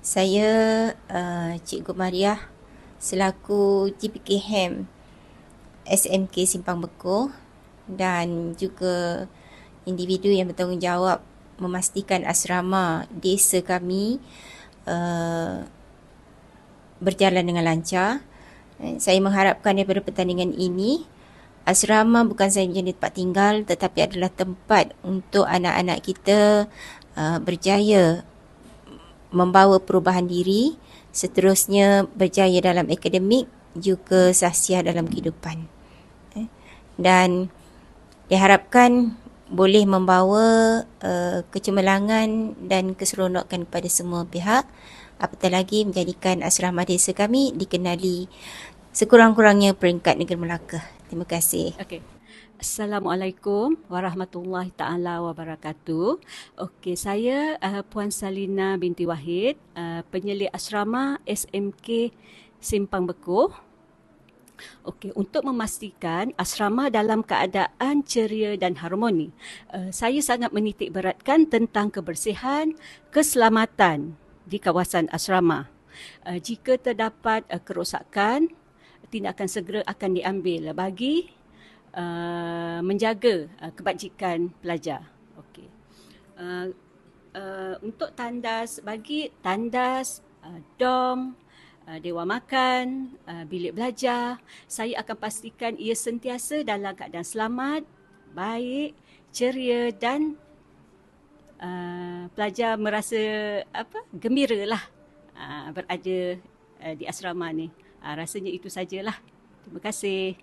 Saya Cikgu Mariah selaku GPKHAM SMK Simpang Bekoh dan juga individu yang bertanggungjawab memastikan asrama desa kami berjalan dengan lancar. Saya mengharapkan daripada pertandingan ini, asrama bukan sahaja menjadi tempat tinggal tetapi adalah tempat untuk anak-anak kita berjaya membawa perubahan diri, seterusnya berjaya dalam akademik, juga sahsiah dalam kehidupan. Dan diharapkan boleh membawa kecemerlangan dan keseronokan kepada semua pihak, apatah lagi menjadikan asrama desa kami dikenali sekurang-kurangnya peringkat Negeri Melaka. Terima kasih. Okey. Assalamualaikum warahmatullahi taala wabarakatuh. Okey, saya Puan Salina binti Wahid, penyelia asrama SMK Simpang Bekoh. Okey, untuk memastikan asrama dalam keadaan ceria dan harmoni, saya sangat menitik beratkan tentang kebersihan, keselamatan di kawasan asrama. Jika terdapat kerosakan, tindakan segera akan diambil bagi menjaga kebajikan pelajar. Okey. Untuk tandas, bagi tandas, dom, dewan makan, bilik belajar, saya akan pastikan ia sentiasa dalam keadaan selamat, baik, ceria dan pelajar merasa gembira lah berada di asrama ni. Rasanya itu sajalah. Terima kasih.